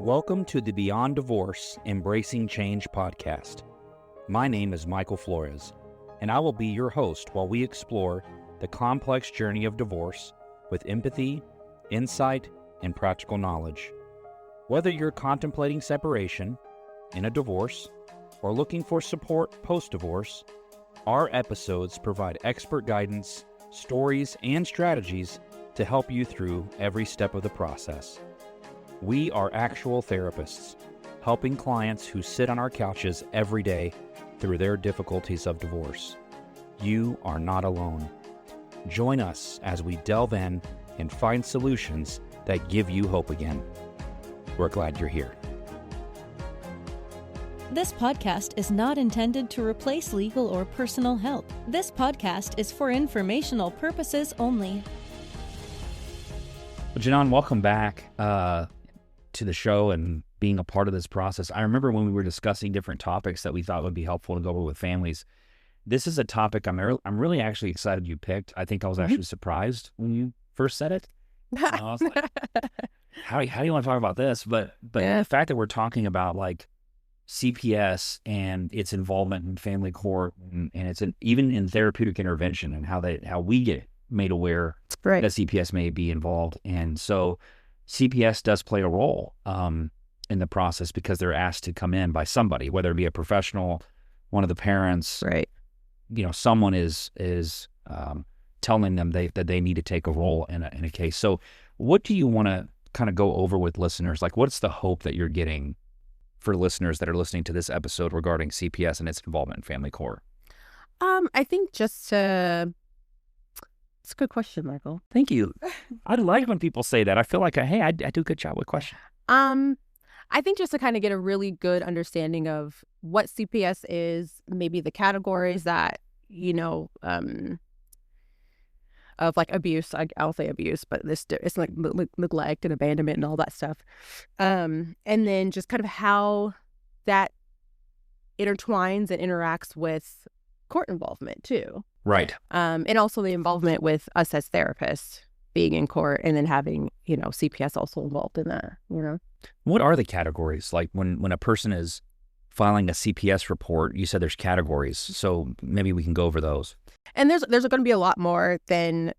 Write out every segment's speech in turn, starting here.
Welcome to the Beyond Divorce Embracing Change podcast. My name is Michael Flores, and I will be your host while we explore the complex journey of divorce with empathy, insight, and practical knowledge. Whether you're contemplating separation, in a divorce, or looking for support post-divorce, our episodes provide expert guidance, stories, and strategies to help you through every step of the process. We are actual therapists, helping clients who sit on our couches every day through their difficulties of divorce. You are not alone. Join us as we delve in and find solutions that give you hope again. We're glad you're here. This podcast is not intended to replace legal or personal help. This podcast is for informational purposes only. Well, Jinohn, welcome back to the show and being a part of this process. I remember when we were discussing different topics that we thought would be helpful to go over with families. This is a topic I'm really actually excited you picked. I think I was actually surprised when you first said it. I was like, how do you want to talk about this? But Yeah. The fact that we're talking about like CPS and its involvement in family court and it's even in therapeutic intervention and how we get made aware Right. that CPS may be involved. And so CPS does play a role in the process because they're asked to come in by somebody, whether it be a professional, one of the parents, Right. Someone is telling them that they need to take a role in a case. So what do you want to kind of go over with listeners? Like, what's the hope that you're getting for listeners that are listening to this episode regarding CPS and its involvement in family court? I think just to... It's a good question, Michael. Thank you. I like when people say that. I feel like, I do a good job with questions. I think just to kind of get a really good understanding of what CPS is, maybe the categories that, of like abuse, I'll say abuse, but it's like neglect and abandonment and all that stuff. And then just kind of how that intertwines and interacts with court involvement too. Right. And also the involvement with us as therapists being in court and then having, CPS also involved in that, What are the categories? Like when a person is filing a CPS report, you said there's categories. So maybe we can go over those. And there's going to be a lot more than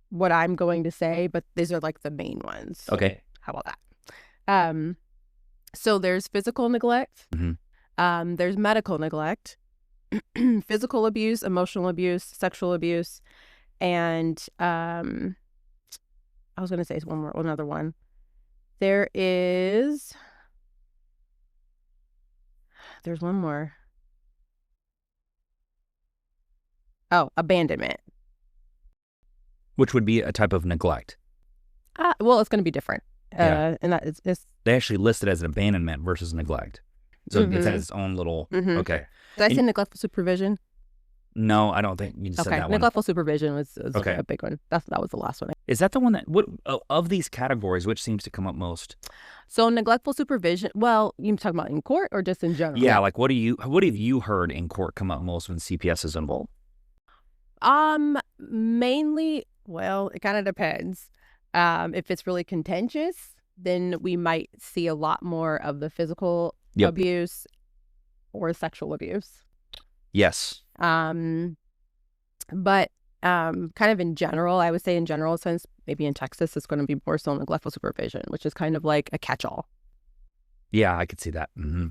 what I'm going to say, but these are like the main ones. Okay. How about that? So there's physical neglect. Mm-hmm. There's medical neglect, physical abuse, emotional abuse, sexual abuse, and I was going to say another one. There's one more. Oh, abandonment. Which would be a type of neglect. Well, it's going to be different. Yeah. And that is They actually list it as an abandonment versus neglect. So it's at its own little, okay. Did I say neglectful supervision? No, I don't think you said that one. Neglectful supervision was Okay. a big one. That was the last one. Is that the one of these categories, which seems to come up most? So neglectful supervision, well, you talking about in court or just in general? Yeah, like what have you heard in court come up most when CPS is involved? Mainly, well, it kind of depends. If it's really contentious, then we might see a lot more of the physical abuse or sexual abuse. Yes. But kind of in general, I would say in general sense, maybe in Texas, it's going to be more so neglectful supervision, which is kind of like a catch-all. Yeah, I could see that. Mm-hmm.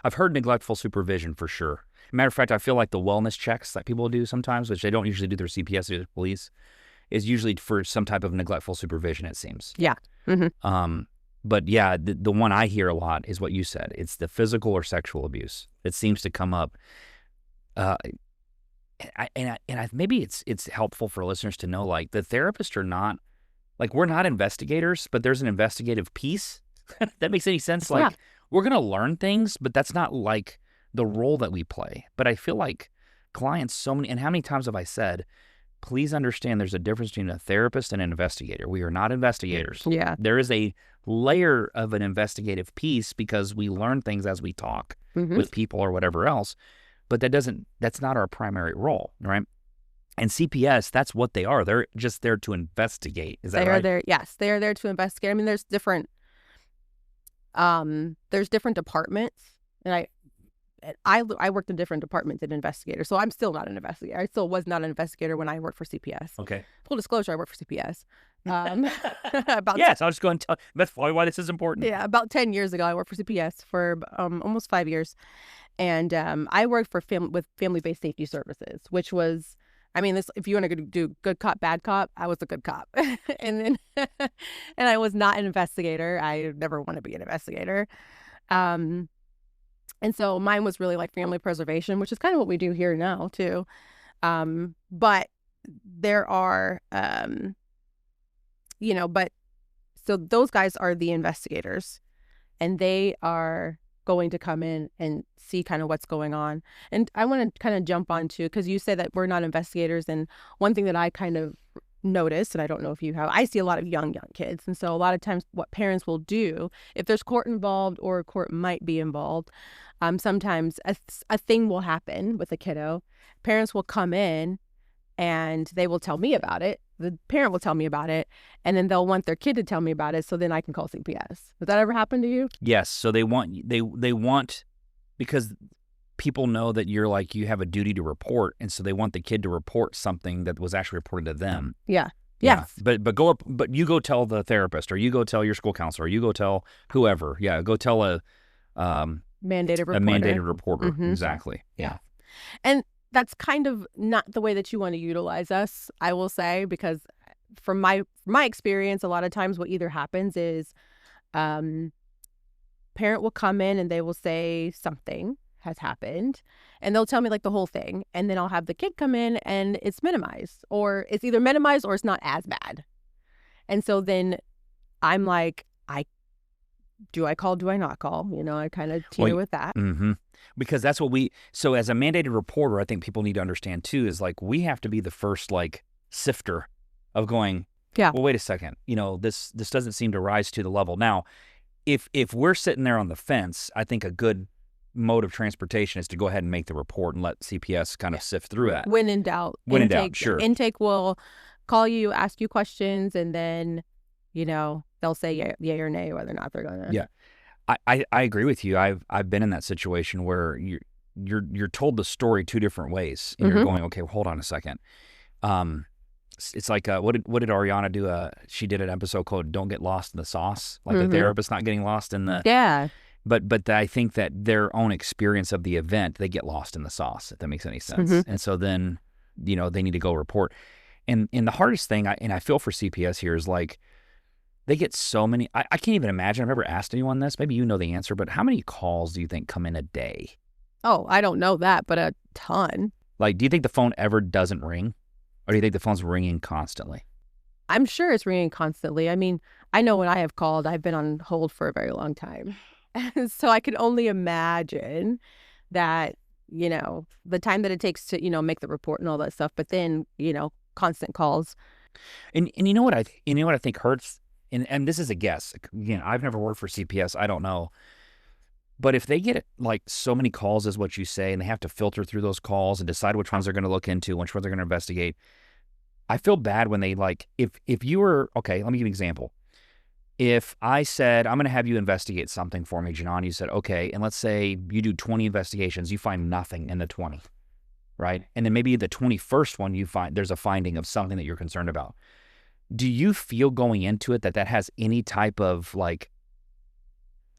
I've heard neglectful supervision for sure. Matter of fact, I feel like the wellness checks that people do sometimes, which they don't usually do their CPS or police, is usually for some type of neglectful supervision, it seems. Yeah. Mm-hmm. But yeah, the one I hear a lot is what you said. It's the physical or sexual abuse. It seems to come up. Maybe it's helpful for listeners to know, like, the therapists are not, like, we're not investigators, but there's an investigative piece. That makes any sense? Like, we're going to learn things, but that's not like the role that we play. But I feel like clients and how many times have I said, please understand there's a difference between a therapist and an investigator. We are not investigators. Yeah. There is a layer of an investigative piece because we learn things as we talk with people or whatever else, but that's not our primary role, right? And CPS, that's what they are. They're just there to investigate. Is that They right? are there. Yes, they are there to investigate. I mean, there's different departments, and I worked in different departments as an investigator, so I'm still not an investigator. I still was not an investigator when I worked for CPS. Okay. Full disclosure, I worked for CPS. About Yes, I'll just go and tell. That's probably why this is important. Yeah, about 10 years ago, I worked for CPS for almost 5 years. And I worked for family-based safety services, which was, I mean, this, if you want to do good cop, bad cop, I was a good cop. And then, and I was not an investigator. I never want to be an investigator. And so mine was really like family preservation, which is kind of what we do here now too. But there are, but so those guys are the investigators, and they are going to come in and see kind of what's going on. And I want to kind of jump on to, because you said that we're not investigators, and one thing that I kind of noticed, and I don't know if you have, I see a lot of young kids. And so a lot of times what parents will do, if there's court involved or a court might be involved, sometimes a thing will happen with a kiddo. Parents will come in and they will tell me about it. The parent will tell me about it, and then they'll want their kid to tell me about it, so then I can call CPS. Does that ever happen to you? Yes. So they want because people know that you're like, you have a duty to report, and so they want the kid to report something that was actually reported to them. Yeah. Yeah. Yes. But you go tell the therapist, or you go tell your school counselor, or you go tell whoever. Yeah. Go tell a mandated reporter. A mandated reporter. Mm-hmm. Exactly. Yeah. And that's kind of not the way that you want to utilize us, I will say, because from my experience, a lot of times what either happens is parent will come in and they will say something has happened, and they'll tell me like the whole thing, and then I'll have the kid come in and it's minimized, or it's either minimized or it's not as bad. And so then I'm like, do I call, do I not call? I kind of teeter with that. Mm-hmm. Because that's what so as a mandated reporter, I think people need to understand too, is like, we have to be the first like sifter of going, yeah, well, wait a second, this doesn't seem to rise to the level. Now, if we're sitting there on the fence, I think a good mode of transportation is to go ahead and make the report and let CPS kind of sift through that. When in doubt. When in doubt, sure. Intake will call you, ask you questions, and then, they'll say yay or nay whether or not they're going to. Yeah. I agree with you. I've been in that situation where you're told the story two different ways, and you're going, okay, well, hold on a second. It's like what did Ariana do? She did an episode called "Don't Get Lost in the Sauce," like the therapist not getting lost in the. Yeah. But I think that their own experience of the event, they get lost in the sauce, if that makes any sense. And so then they need to go report. And the hardest thing, I feel for CPS here, is like, they get so many. I can't even imagine. I've never asked anyone this. Maybe you know the answer, but how many calls do you think come in a day? Oh, I don't know that, but a ton. Like, do you think the phone ever doesn't ring? Or do you think the phone's ringing constantly? I'm sure it's ringing constantly. I mean, I know when I have called, I've been on hold for a very long time. So I can only imagine that, the time that it takes to, make the report and all that stuff. But then, constant calls. And you know what I think hurts? And this is a guess. Again, I've never worked for CPS. I don't know. But if they get like so many calls as what you say, and they have to filter through those calls and decide which ones they're going to look into, which ones they're going to investigate, I feel bad when they if you were, okay, let me give you an example. If I said, I'm going to have you investigate something for me, Jinohn, you said, okay, and let's say you do 20 investigations, you find nothing in the 20, right? And then maybe the 21st one, you find there's a finding of something that you're concerned about. Do you feel going into it that has any type of like,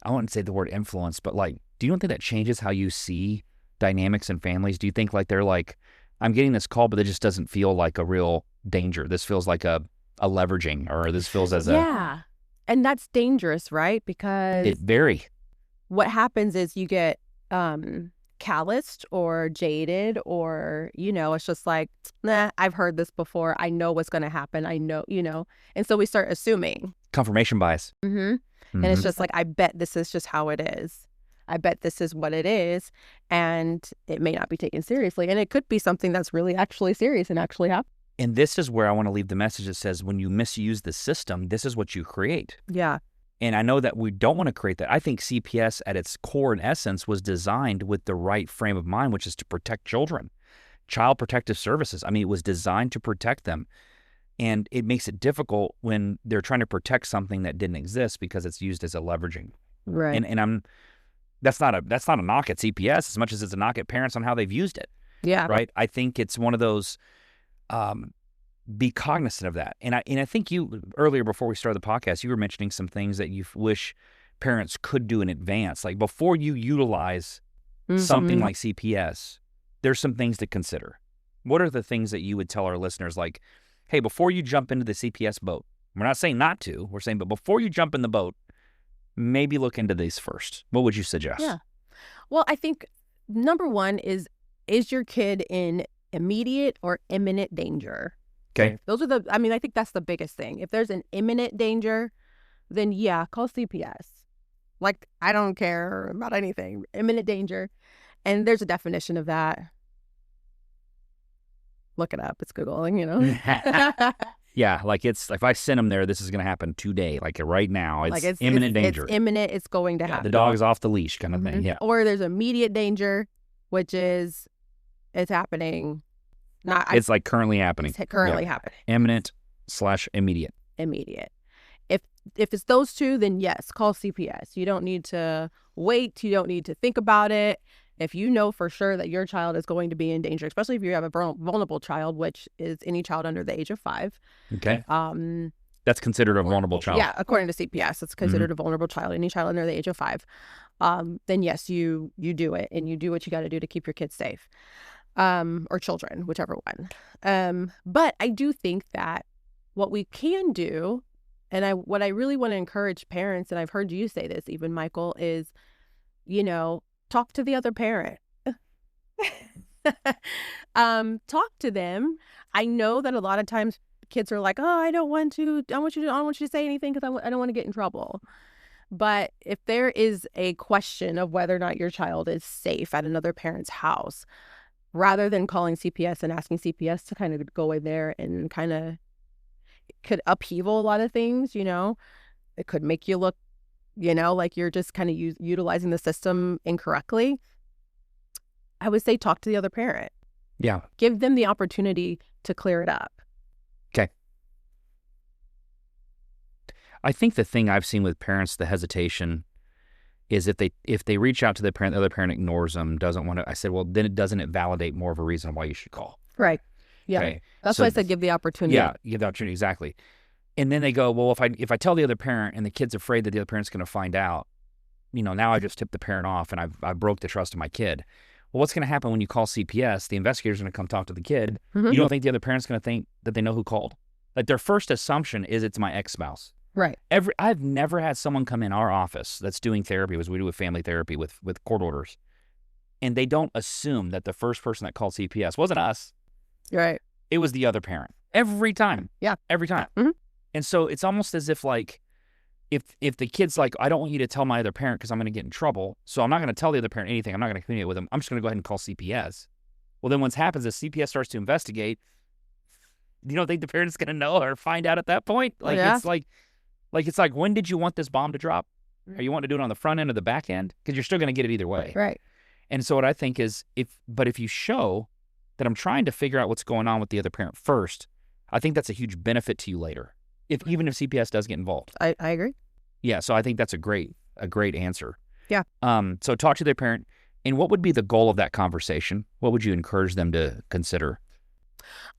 I wouldn't say the word influence, but like, do you don't think that changes how you see dynamics in families? Do you think like they're like, I'm getting this call, but it just doesn't feel like a real danger. This feels like a leveraging, or this feels as a... Yeah. And that's dangerous, right? Because it very. What happens is you get calloused or jaded, or, it's just like, nah, I've heard this before. I know what's going to happen. I know, and so we start assuming. Confirmation bias. And it's just like, I bet this is just how it is. I bet this is what it is. And it may not be taken seriously. And it could be something that's really actually serious and actually happen. And this is where I want to leave the message that says, when you misuse the system, this is what you create. Yeah. And I know that we don't want to create that. I think CPS at its core and essence was designed with the right frame of mind, which is to protect children. child protective services. I mean, it was designed to protect them. And it makes it difficult when they're trying to protect something that didn't exist because it's used as a leveraging. Right. And that's not a knock at CPS as much as it's a knock at parents on how they've used it. Yeah. Right. I think it's one of those, be cognizant of that. And I think you earlier before we started the podcast, you were mentioning some things that you wish parents could do in advance. Like before you utilize something like CPS, there's some things to consider. What are the things that you would tell our listeners, like, hey, before you jump into the CPS boat, we're not saying not to, we're saying, but before you jump in the boat, maybe look into these first. What would you suggest? Yeah. Well, I think number one is your kid in immediate or imminent danger? Okay. Those are I think that's the biggest thing. If there's an imminent danger, then yeah, call CPS. Like, I don't care about anything. Imminent danger. And there's a definition of that. Look it up. It's Googling, you know. Yeah, like it's if I send them there, this is going to happen today. Like right now, it's, like imminent danger. It's imminent. It's going to happen. The dog is off the leash, kind of thing. Yeah. Or there's immediate danger, which is it's happening. It's like currently happening. It's currently happening. Imminent/immediate. Immediate. If it's those two, then yes, call CPS. You don't need to wait. You don't need to think about it. If you know for sure that your child is going to be in danger, especially if you have a vulnerable child, which is any child under the age of 5. Okay. That's considered a vulnerable child. Yeah, according to CPS, it's considered a vulnerable child. Any child under the age of 5. Then yes, you do it, and you do what you got to do to keep your kids safe, or children, whichever one. But I do think that what we can do, and what I really want to encourage parents, and I've heard you say this even, Michael, is, talk to the other parent. Talk to them. I know that a lot of times kids are like, oh, I don't want you to say anything because I don't want to get in trouble. But if there is a question of whether or not your child is safe at another parent's house, rather than calling CPS and asking CPS to kind of go in there and kind of could upheaval a lot of things, it could make you look like you're just kind of utilizing the system incorrectly. I would say talk to the other parent. Yeah. Give them the opportunity to clear it up. Okay. I think the thing I've seen with parents, the hesitation, is if they reach out to the parent, the other parent ignores them, doesn't want to. I said, well, then doesn't it validate more of a reason why you should call? Right. Yeah. Okay. That's why I said give the opportunity. Yeah, give the opportunity, exactly. And then they go, well, if I tell the other parent and the kid's afraid that the other parent's going to find out, now I just tipped the parent off and I broke the trust of my kid. Well, what's going to happen when you call CPS? The investigator's going to come talk to the kid. You don't think the other parent's going to think that they know who called? Like their first assumption is it's my ex-spouse. Right. I've never had someone come in our office that's doing therapy, as we do with family therapy with court orders, and they don't assume that the first person that called CPS wasn't us. Right. It was the other parent. Every time. Yeah. Every time. Mm-hmm. And so it's almost as if like, if the kid's like, I don't want you to tell my other parent because I'm going to get in trouble, so I'm not going to tell the other parent anything. I'm not going to communicate with them. I'm just going to go ahead and call CPS. Well, then what happens is CPS starts to investigate. You don't think the parent's going to know or find out at that point? Like, It's like, when did you want this bomb to drop? Are you wanting to do it on the front end or the back end? Because you're still going to get it either way. Right. And so what I think is, if you show that I'm trying to figure out what's going on with the other parent first, I think that's a huge benefit to you later. Even if CPS does get involved. I agree. Yeah, so I think that's a great answer. Yeah. So talk to their parent. And what would be the goal of that conversation? What would you encourage them to consider?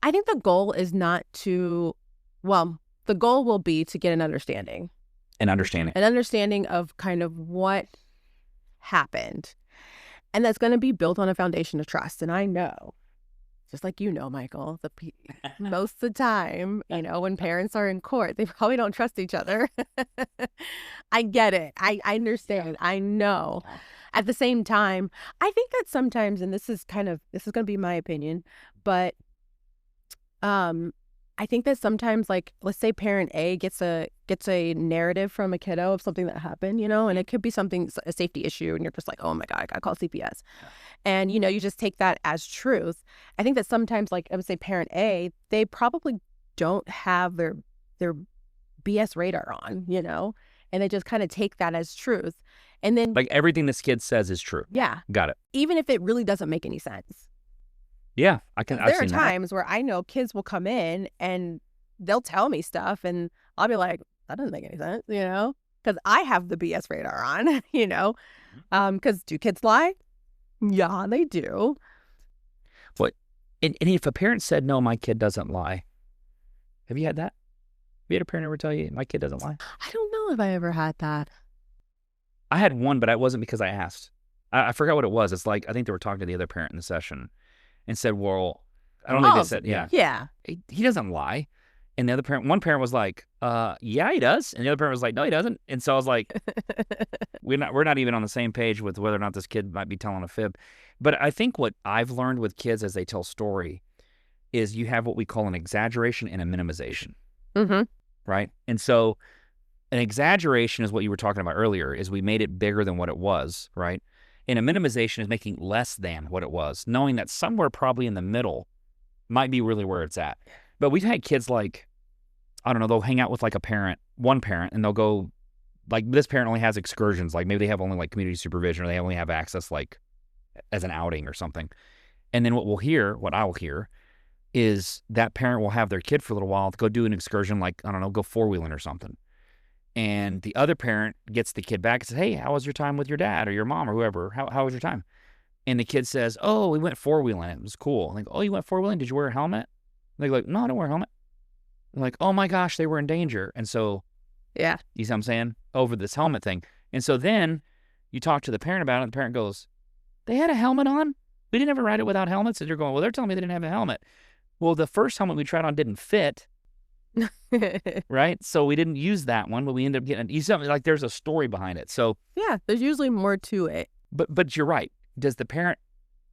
I think the goal is the goal will be to get an understanding. An understanding of kind of what happened. And that's going to be built on a foundation of trust. And I know, just like Michael, most of the time, when parents are in court, they probably don't trust each other. I get it. I understand. I know. At the same time, I think that sometimes, and this is going to be my opinion, but I think that sometimes, like, let's say parent A gets a narrative from a kiddo of something that happened, and it could be a safety issue, and you're just like, oh my God, I gotta call CPS. And, you just take that as truth. I think that sometimes, like, I would say parent A, they probably don't have their BS radar on, and they just kind of take that as truth. And then, like, everything this kid says is true. Yeah. Got it. Even if it really doesn't make any sense. Yeah, I've There are seen that. times where I know kids will come in and they'll tell me stuff and I'll be like, that doesn't make any sense, because I have the BS radar on, because do kids lie? Yeah, they do. What? And if a parent said, no, my kid doesn't lie, have you had that? Have you had a parent ever tell you, my kid doesn't lie? I don't know if I ever had that. I had one, but it wasn't because I asked. I forgot what it was. It's like, I think they were talking to the other parent in the session and said, well, I don't think they said, Yeah. He doesn't lie. And the other parent, one parent was like, yeah, he does. And the other parent was like, no, he doesn't. And so I was like, we're not even on the same page with whether or not this kid might be telling a fib. But I think what I've learned with kids as they tell story is you have what we call an exaggeration and a minimization. Mm-hmm. Right? And so an exaggeration is what you were talking about earlier, is we made it bigger than what it was, right? And a minimization is making less than what it was, knowing that somewhere probably in the middle might be really where it's at. But we've had kids like, I don't know, they'll hang out with like one parent, and they'll go, like, this parent only has excursions. Like, maybe they have only like community supervision, or they only have access like as an outing or something. And then what I will hear is that parent will have their kid for a little while to go do an excursion, like, I don't know, go four-wheeling or something. And the other parent gets the kid back and says, hey, how was your time with your dad or your mom or whoever? How was your time? And the kid says, oh, we went four-wheeling. It was cool. I'm like, oh, you went four-wheeling? Did you wear a helmet? They're like, no, I don't wear a helmet. I'm like, oh my gosh, they were in danger. And so, yeah, you see what I'm saying? Over this helmet thing. And so then you talk to the parent about it, and the parent goes, they had a helmet on? We didn't ever ride it without helmets? And you're going, well, they're telling me they didn't have a helmet. Well, the first helmet we tried on didn't fit. Right? So we didn't use that one, but we ended up getting something like, there's a story behind it. So yeah, there's usually more to it. But you're right.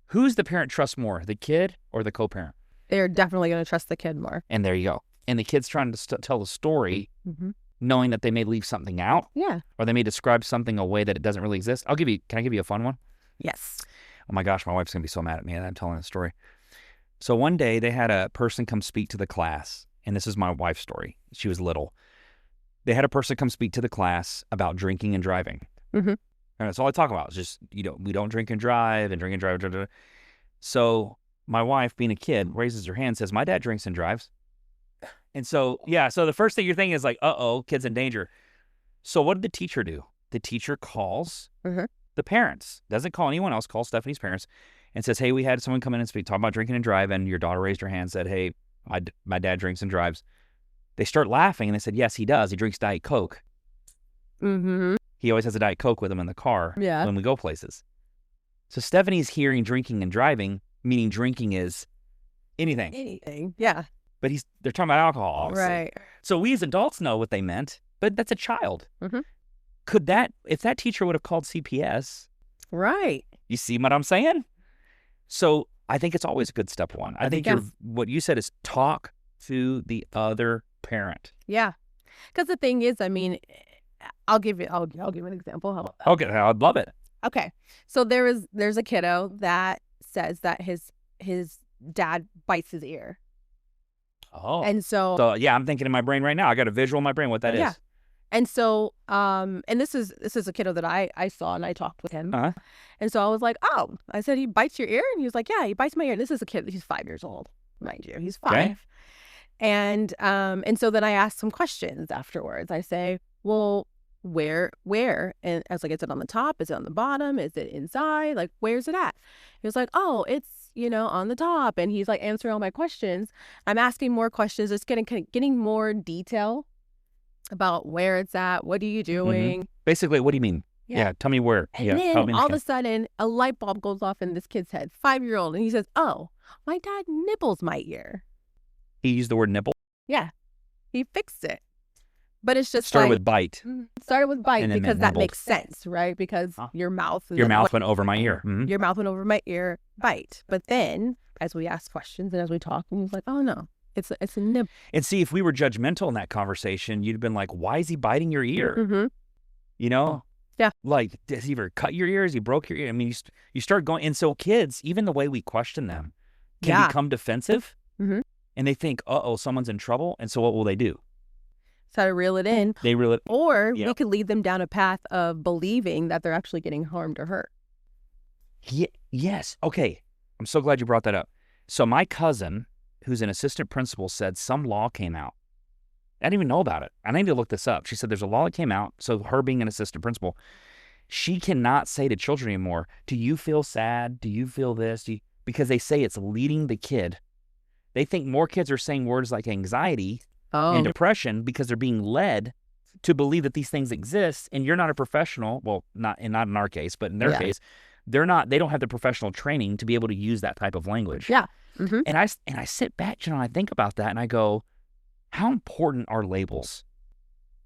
Who's the parent trust more, the kid or the co-parent? They're definitely going to trust the kid more. And there you go. And the kid's trying to tell the story, knowing that they may leave something out. Yeah. Or they may describe something a way that it doesn't really exist. Can I give you a fun one? Yes. Oh my gosh, my wife's going to be so mad at me that I'm telling the story. So one day they had a person come speak to the class. And this is my wife's story. She was little. They had a person come speak to the class about drinking and driving. Mm-hmm. And that's all I talk about. It's just, we don't drink and drive and drink and drive. Blah, blah, blah. So my wife, being a kid, raises her hand and says, my dad drinks and drives. And so, so the first thing you're thinking is like, uh-oh, kid's in danger. So what did the teacher do? The teacher calls the parents. Doesn't call anyone else, calls Stephanie's parents and says, hey, we had someone come in and speak, talk about drinking and drive, and your daughter raised her hand and said, hey, my dad drinks and drives. They start laughing, and they said, yes, he does. He drinks Diet Coke. Mm-hmm. He always has a Diet Coke with him in the car when we go places. So Stephanie's hearing drinking and driving, meaning drinking is anything. Anything, yeah. But they're talking about alcohol, obviously. Right. So we as adults know what they meant, but that's a child. Mm-hmm. If that teacher would have called CPS. Right. You see what I'm saying? So I think it's always a good step one. I think what you said is talk to the other parent. Yeah. Because the thing is, I mean, I'll give you an example. How about that? Okay, I'd love it. Okay. So there's a kiddo that says that his dad bites his ear. Oh. And so I'm thinking in my brain right now. I got a visual in my brain what that is. And so, and this is a kiddo that I saw, and I talked with him. Uh-huh. And so I was like, oh, I said, he bites your ear? And he was like, yeah, he bites my ear. This is a kid. He's 5 years old, mind you. He's 5. Okay. And so then I asked some questions afterwards. I say, well, where? And I was like, is it on the top? Is it on the bottom? Is it inside? Like, where's it at? He was like, oh, it's, on the top. And he's like answering all my questions. I'm asking more questions. It's getting more detail about where it's at. What are you doing? Mm-hmm. Basically, what do you mean? Yeah, tell me where. And then all of a sudden, a light bulb goes off in this kid's head, 5-year-old. And he says, oh, my dad nibbles my ear. He used the word nibble? Yeah. He fixed it. But it's just started with bite. Started with bite because that nibbled. makes sense, right? Because your mouth. Went over my ear. Mm-hmm. Your mouth went over my ear, bite. But then, as we asked questions and as we talked, he was like, oh, no. It's a nibble. And see, if we were judgmental in that conversation, you'd have been like, why is he biting your ear? Mm-hmm. Yeah. Like, does he ever cut your ears? He broke your ear? I mean, you start going. And so kids, even the way we question them can become defensive. Mm-hmm. And they think, uh-oh, someone's in trouble. And so what will they do? Try to reel it in. They reel it. Or we could lead them down a path of believing that they're actually getting harmed or hurt. Yes. Okay. I'm so glad you brought that up. So my cousin, who's an assistant principal, said some law came out. I didn't even know about it. I need to look this up. She said there's a law that came out. So her being an assistant principal, she cannot say to children anymore, do you feel sad? Do you feel this? Because they say it's leading the kid. They think more kids are saying words like anxiety and depression because they're being led to believe that these things exist, and you're not a professional. Well, not in our case, but in their case, they don't have the professional training to be able to use that type of language. Yeah. Mm-hmm. And I sit back, and I think about that, and I go, how important are labels?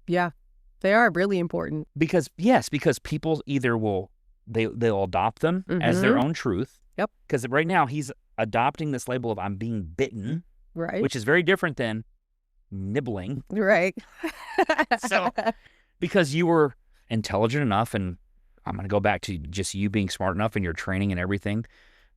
Yeah, they are really important. Because people either they'll adopt them as their own truth. Yep. Because right now he's adopting this label of I'm being bitten, right? Which is very different than nibbling, right? So, because you were intelligent enough, and I'm going to go back to just you being smart enough in your training and everything,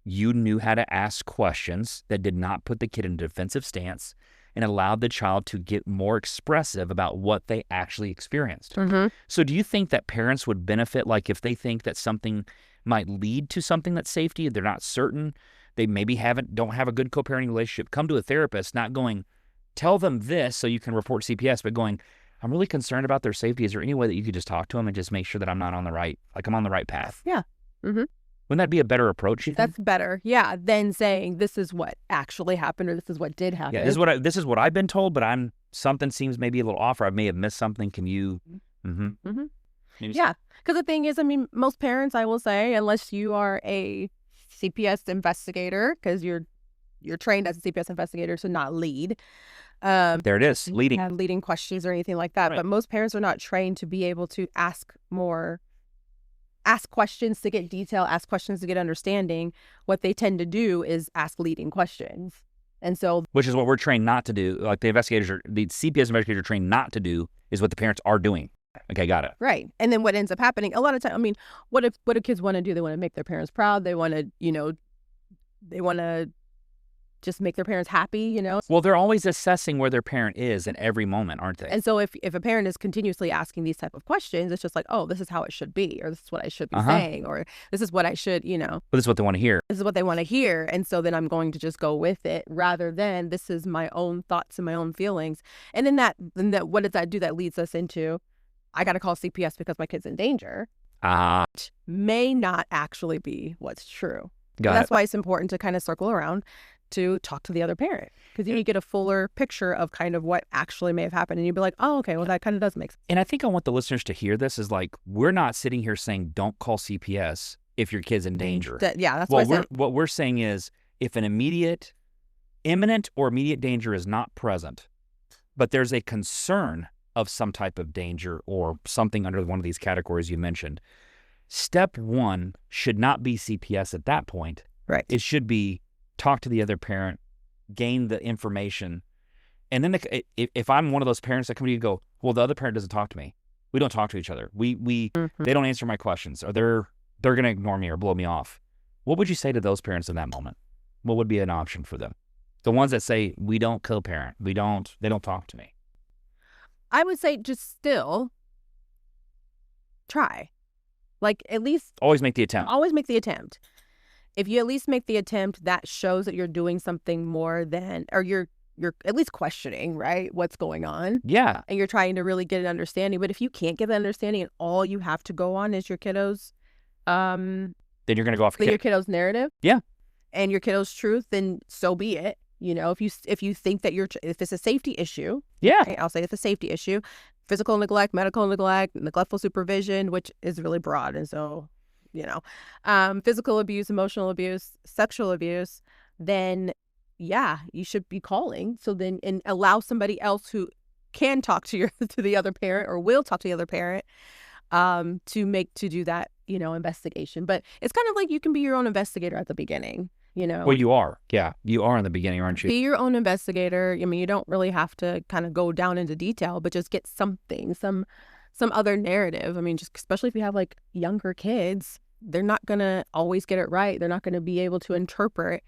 you knew how to ask questions that did not put the kid in a defensive stance and allowed the child to get more expressive about what they actually experienced. Mm-hmm. So do you think that parents would benefit, like if they think that something might lead to something that's safety, they're not certain, they maybe don't have a good co-parenting relationship, come to a therapist, not going, tell them this so you can report CPS, but going, I'm really concerned about their safety. Is there any way that you could just talk to them and just make sure that I'm on the right path? Yeah. Mm-hmm. Wouldn't that be a better approach? That's better, yeah, than saying this is what actually happened or this is what did happen. Yeah, this is what I've been told, but something seems maybe a little off, or I may have missed something. Can you? Mm-hmm. Mm-hmm. Yeah, because the thing is, I mean, most parents, I will say, unless you are a CPS investigator, because you're trained as a CPS investigator to not lead. There it is, leading. Leading questions or anything like that. Right. But most parents are not trained to be able to ask questions to get detail, ask questions to get understanding. What they tend to do is ask leading questions. And so, which is what we're trained not to do. Like the CPS investigators are trained not to do is what the parents are doing. Okay, got it. Right. And then what ends up happening a lot of time, I mean, what do kids want to do? They want to make their parents proud. They want to, just make their parents happy, Well, they're always assessing where their parent is in every moment, aren't they? And so if a parent is continuously asking these type of questions, it's just like, oh, this is how it should be, or this is what I should be saying, or this is what I should, But this is what they want to hear. This is what they want to hear. And so then I'm going to just go with it rather than this is my own thoughts and my own feelings. And then that what does that do? That leads us into, I got to call CPS because my kid's in danger. May not actually be what's true. That's why it's important to kind of circle around to talk to the other parent, because you get a fuller picture of kind of what actually may have happened, and you'd be like, oh, okay, well, that kind of does make sense. And I think I want the listeners to hear this is like, we're not sitting here saying don't call CPS if your kid's in danger. That's what we're saying is, if an imminent or immediate danger is not present, but there's a concern of some type of danger or something under one of these categories you mentioned, step one should not be CPS at that point. Right. It should be talk to the other parent, gain the information. And then if I'm one of those parents that come to you and go, well, the other parent doesn't talk to me. We don't talk to each other. They don't answer my questions, or they're going to ignore me or blow me off. What would you say to those parents in that moment? What would be an option for them? The ones that say, we don't co-parent. They don't talk to me. I would say just still try. Like, at least always make the attempt. If you at least make the attempt, that shows that you're doing something more than, or you're at least questioning, right, what's going on. Yeah. And you're trying to really get an understanding. But if you can't get the understanding and all you have to go on is your kiddo's, then you're going to go off your kiddo's narrative. Yeah. And your kiddo's truth, then so be it. If you think that if it's a safety issue. Yeah. Right, I'll say it's a safety issue. Physical neglect, medical neglect, neglectful supervision, which is really broad. And so, physical abuse, emotional abuse, sexual abuse, then yeah, you should be calling. So then, and allow somebody else who can talk to the other parent or will talk to the other parent to do that, investigation. But it's kind of like you can be your own investigator at the beginning. Well, you are. Yeah, you are in the beginning, aren't you? Be your own investigator. I mean, you don't really have to kind of go down into detail, but just get something, some other narrative. I mean, just especially if you have like younger kids, they're not going to always get it right. They're not going to be able to interpret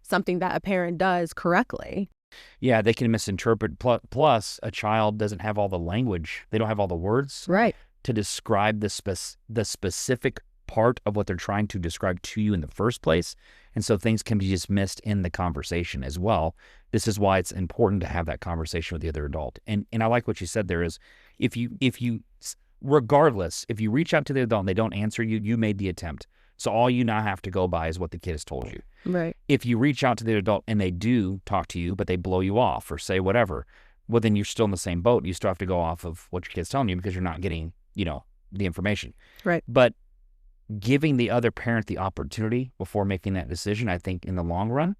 something that a parent does correctly. Yeah, they can misinterpret. Plus, a child doesn't have all the language. They don't have all the words right to describe the specific part of what they're trying to describe to you in the first place. And so things can be just missed in the conversation as well. This is why it's important to have that conversation with the other adult. And I like what you said there is regardless, if you reach out to the adult and they don't answer you, you made the attempt. So all you now have to go by is what the kid has told you. Right. If you reach out to the adult and they do talk to you, but they blow you off or say whatever, well, then you're still in the same boat. You still have to go off of what your kid's telling you because you're not getting, the information. Right. But giving the other parent the opportunity before making that decision, I think in the long run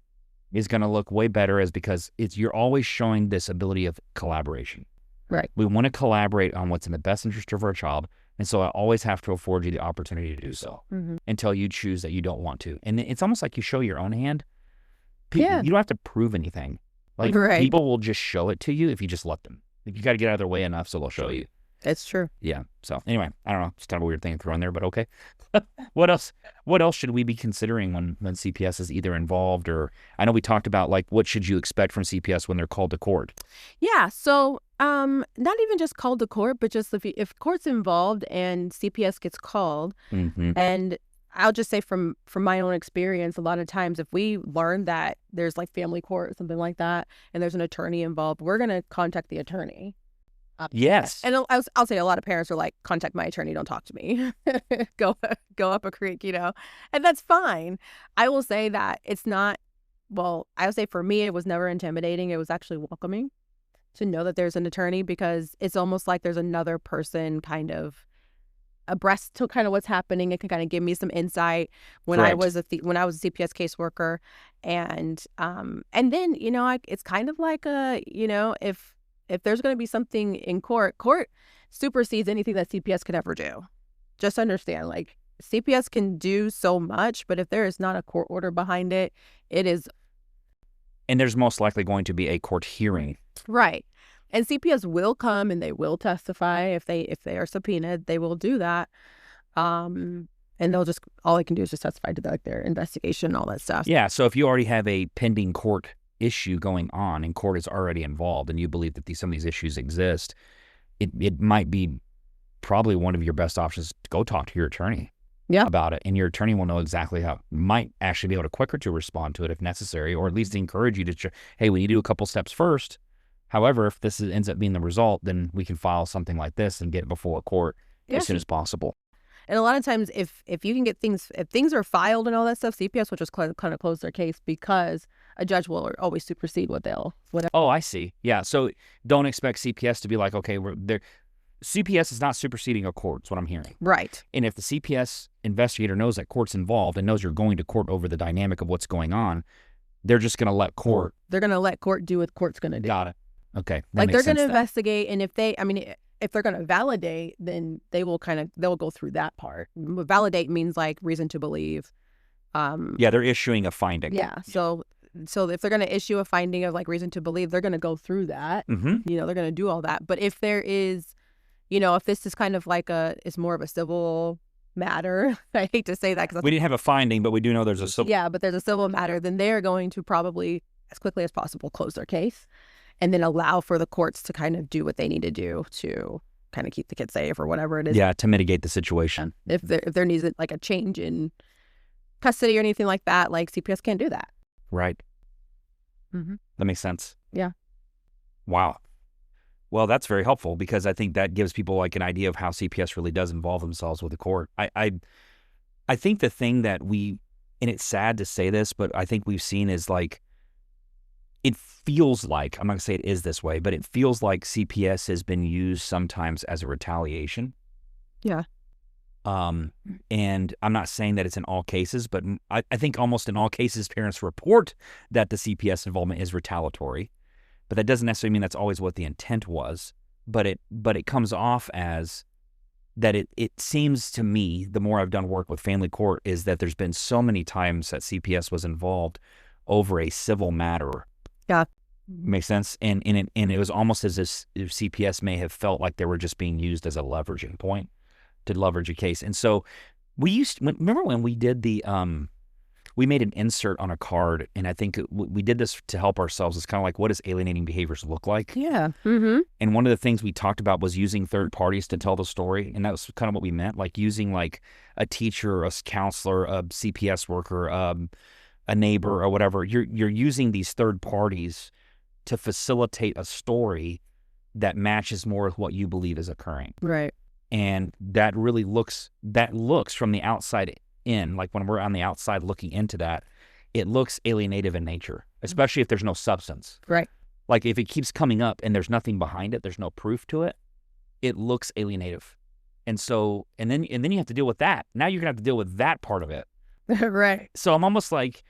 is going to look way better because you're always showing this ability of collaboration. Right. We want to collaborate on what's in the best interest of our child. And so I always have to afford you the opportunity to do so until you choose that you don't want to. And it's almost like you show your own hand. You don't have to prove anything. Like people will just show it to you if you just let them. Like, you got to get out of their way enough so they'll show you. It's true. Yeah. So anyway, I don't know. It's kind of a weird thing to throw in there, but okay. What else should we be considering when CPS is either involved or I know we talked about like what should you expect from CPS when they're called to court? Yeah. So not even just called to court, but just if court's involved and CPS gets called, and I'll just say from my own experience, a lot of times if we learn that there's like family court or something like that, and there's an attorney involved, we're going to contact the attorney. Yes. And I'll say a lot of parents are like, contact my attorney, don't talk to me. go up a creek, and that's fine. I will say that it's not, I would say for me, it was never intimidating. It was actually welcoming to know that there's an attorney because it's almost like there's another person kind of abreast to kind of what's happening. It can kind of give me some insight when I was a CPS caseworker. And then, it's kind of like if there's going to be something in court supersedes anything that CPS could ever do. Just understand, like, CPS can do so much, but if there is not a court order behind it, it is. And there's most likely going to be a court hearing. Right. And CPS will come and they will testify if they are subpoenaed. They will do that. And all they can do is just testify to their investigation and all that stuff. Yeah. So if you already have a pending court issue going on and court is already involved and you believe that some of these issues exist, it might be probably one of your best options to go talk to your attorney about it. And your attorney will know exactly how, might actually be able to quicker to respond to it if necessary, or at least encourage you to, hey, we need to do a couple steps first. However, if this ends up being the result, then we can file something like this and get it before a court as soon as possible. And a lot of times if you can get things, if things are filed and all that stuff, CPS will just kind of close their case because a judge will always supersede whatever. Oh, I see. Yeah. So don't expect CPS to be like, okay, CPS is not superseding a court, is what I'm hearing. Right. And if the CPS investigator knows that court's involved and knows you're going to court over the dynamic of what's going on, they're just going to let court. They're going to let court do what court's going to do. Got it. Okay. Like they're going to investigate, and if they're going to validate, then they'll go through that part. Validate means like reason to believe. They're issuing a finding. Yeah. So if they're going to issue a finding of like reason to believe, they're going to go through that. They're going to do all that. But if there is, if this is kind of like it's more of a civil matter, I hate to say that because we didn't have a finding, but we do know there's a civil. Yeah, but there's a civil matter. Then they're going to probably as quickly as possible close their case, and then allow for the courts to kind of do what they need to do to kind of keep the kid safe or whatever it is. Yeah, to mitigate the situation. If there needs like a change in custody or anything like that, like CPS can't do that. Right. That makes sense. Yeah. Wow. Well, that's very helpful because I think that gives people like an idea of how CPS really does involve themselves with the court. I think the thing that and it's sad to say this, but I think we've seen is like, it feels like, I'm not going to say it is this way, but it feels like CPS has been used sometimes as a retaliation. Yeah. And I'm not saying that it's in all cases, but I think almost in all cases, parents report that the CPS involvement is retaliatory, but that doesn't necessarily mean that's always what the intent was. But it comes off as that it seems to me, the more I've done work with family court, is that there's been so many times that CPS was involved over a civil matter. Yeah. Makes sense. And it was almost as if CPS may have felt like they were just being used as a leveraging point to leverage a case. And so remember when we did we made an insert on a card, and I think we did this to help ourselves. It's kind of like, what does alienating behaviors look like? Yeah. And one of the things we talked about was using third parties to tell the story, and that was kind of what we meant, like using like a teacher, a counselor, a CPS worker, a neighbor, or whatever. You're using these third parties to facilitate a story that matches more with what you believe is occurring. Right. And that really looks from the outside in, like when we're on the outside looking into that, it looks alienative in nature, especially if there's no substance. Right. Like if it keeps coming up and there's nothing behind it, there's no proof to it, it looks alienative. And so, and then you have to deal with that. Now you're gonna have to deal with that part of it. Right. So I'm almost like,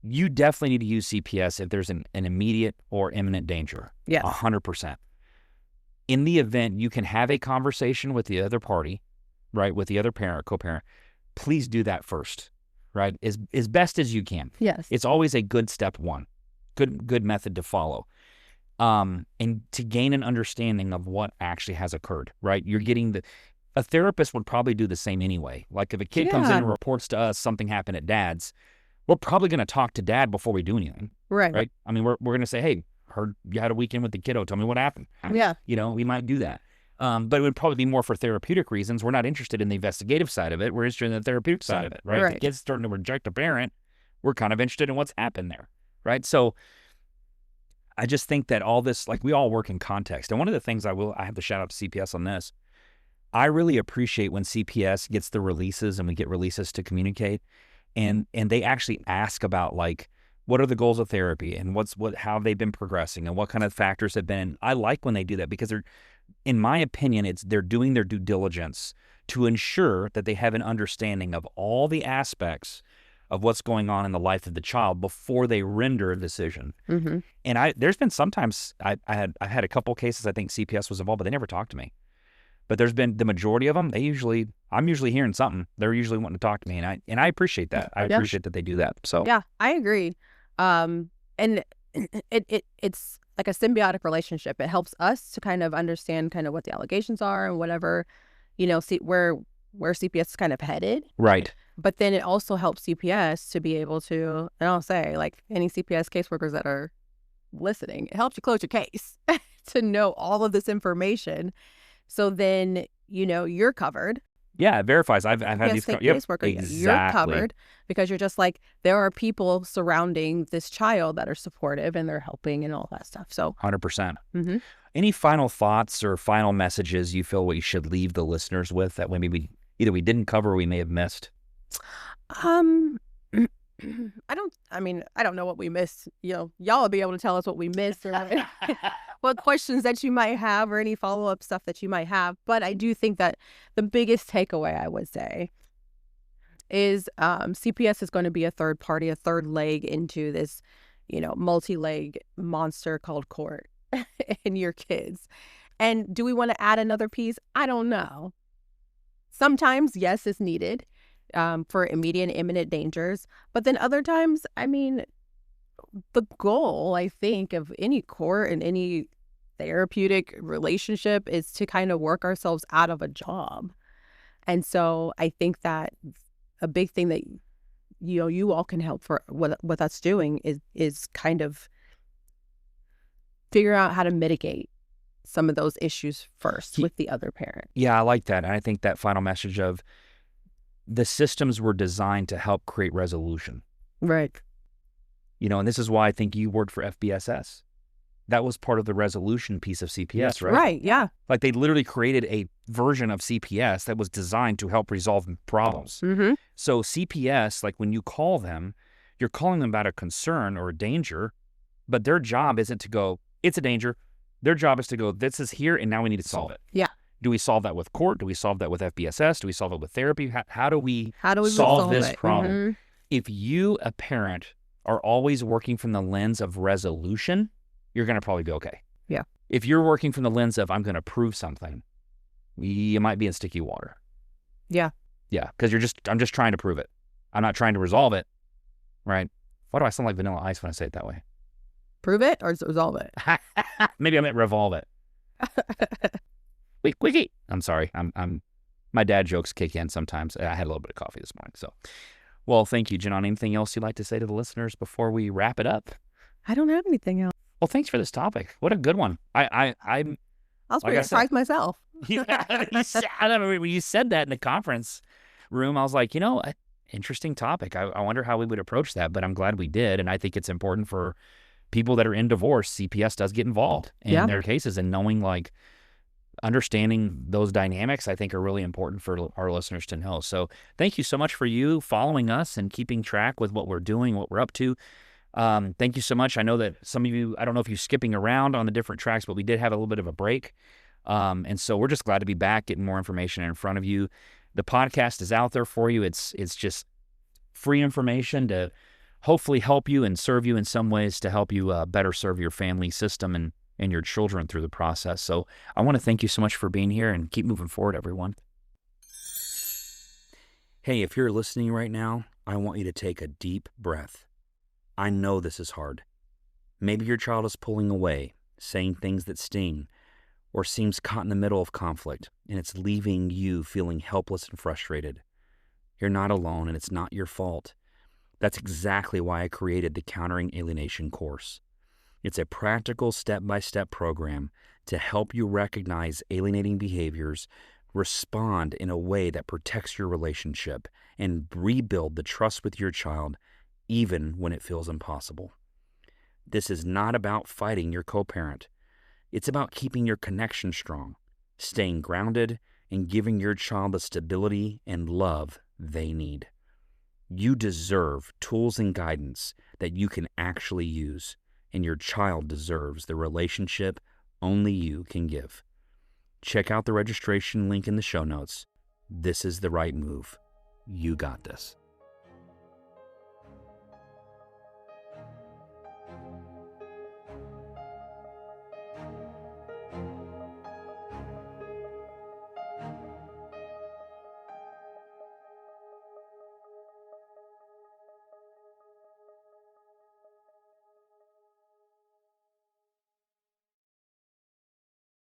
you definitely need to use CPS if there's an immediate or imminent danger. Yes. 100%. In the event you can have a conversation with the other party, right, with the other parent or co-parent, please do that first, right, as best as you can. Yes. It's always a good step one, good method to follow, and to gain an understanding of what actually has occurred, right? You're getting a therapist would probably do the same anyway. Like if a kid comes in and reports to us something happened at dad's, we're probably going to talk to dad before we do anything. Right. I mean, we're going to say, hey, heard you had a weekend with the kiddo. Tell me what happened. Yeah. We might do that. But it would probably be more for therapeutic reasons. We're not interested in the investigative side of it. We're interested in the therapeutic side of it, right? If the kid's starting to reject a parent, we're kind of interested in what's happened there, right? So I just think that all this, like, we all work in context. And one of the things I have to shout out to CPS on this, I really appreciate when CPS gets the releases and we get releases to communicate, and they actually ask about, like, what are the goals of therapy and how have they been progressing and what kind of factors have been. And I like when they do that because in my opinion, they're doing their due diligence to ensure that they have an understanding of all the aspects of what's going on in the life of the child before they render a decision. Mm-hmm. And there's been sometimes I've had a couple cases I think CPS was involved, but they never talked to me. But there's been the majority of them. I'm usually hearing something. They're usually wanting to talk to me, and I appreciate that. I appreciate that they do that. So yeah, I agree. And it's like a symbiotic relationship. It helps us to kind of understand kind of what the allegations are and whatever, see where CPS is kind of headed. Right. But then it also helps CPS to be able to, and I'll say, like, any CPS caseworkers that are listening, it helps you close your case to know all of this information. So then, you're covered. Yeah, it verifies. I've had these caseworkers. Exactly. You're covered because you're just like, there are people surrounding this child that are supportive and they're helping and all that stuff. So 100%. Mm-hmm. Any final thoughts or final messages you feel we should leave the listeners with that maybe we didn't cover or we may have missed? I don't know what we missed. Y'all will be able to tell us what we missed or what questions that you might have or any follow-up stuff that you might have. But I do think that the biggest takeaway, I would say, is CPS is going to be a third party, a third leg into this, multi-leg monster called court and your kids. And do we want to add another piece? I don't know. Sometimes, yes, it's needed for immediate and imminent dangers. But then other times, the goal, I think, of any court and any therapeutic relationship is to kind of work ourselves out of a job. And so I think that a big thing that, you all can help for with us doing is kind of figure out how to mitigate some of those issues first with the other parent. Yeah, I like that. And I think that final message of the systems were designed to help create resolution. Right. And this is why I think you worked for FBSS. That was part of the resolution piece of CPS, right? Right, yeah. Like they literally created a version of CPS that was designed to help resolve problems. Mm-hmm. So CPS, like when you call them, you're calling them about a concern or a danger, but their job isn't to go, it's a danger. Their job is to go, this is here and now we need to solve it. Yeah. Do we solve that with court? Do we solve that with FBSS? Do we solve it with therapy? How do we solve this problem? Mm-hmm. If you, a parent, are always working from the lens of resolution, you're going to probably be okay. Yeah. If you're working from the lens of, I'm going to prove something, you might be in sticky water. Yeah. Yeah. Because I'm just trying to prove it. I'm not trying to resolve it. Right. Why do I sound like Vanilla Ice when I say it that way? Prove it or resolve it? Maybe I meant revolve it. Wiki. I'm sorry. My dad jokes kick in sometimes. I had a little bit of coffee this morning. So Well, thank you, Jinohn. Anything else you'd like to say to the listeners before we wrap it up? I don't have anything else. Well, thanks for this topic. What a good one. I'm I was like pretty I said, surprised myself. I don't know, when you said that in the conference room, I was like, interesting topic. I wonder how we would approach that, but I'm glad we did. And I think it's important for people that are in divorce. CPS does get involved in their cases, and knowing, understanding those dynamics, I think, are really important for our listeners to know. So thank you so much for you following us and keeping track with what we're doing, what we're up to. Thank you so much. I know that some of you, I don't know if you're skipping around on the different tracks, but we did have a little bit of a break. And so we're just glad to be back, getting more information in front of you. The podcast is out there for you. It's just free information to hopefully help you and serve you in some ways, to help you better serve your family system and your children through the process. So I want to thank you so much for being here, and keep moving forward, everyone. Hey, if you're listening right now, I want you to take a deep breath. I know this is hard. Maybe your child is pulling away, saying things that sting, or seems caught in the middle of conflict, and it's leaving you feeling helpless and frustrated. You're not alone, and it's not your fault. That's exactly why I created the Countering Alienation course. It's a practical step-by-step program to help you recognize alienating behaviors, respond in a way that protects your relationship, and rebuild the trust with your child, even when it feels impossible. This is not about fighting your co-parent. It's about keeping your connection strong, staying grounded, and giving your child the stability and love they need. You deserve tools and guidance that you can actually use, and your child deserves the relationship only you can give. Check out the registration link in the show notes. This is the right move. You got this.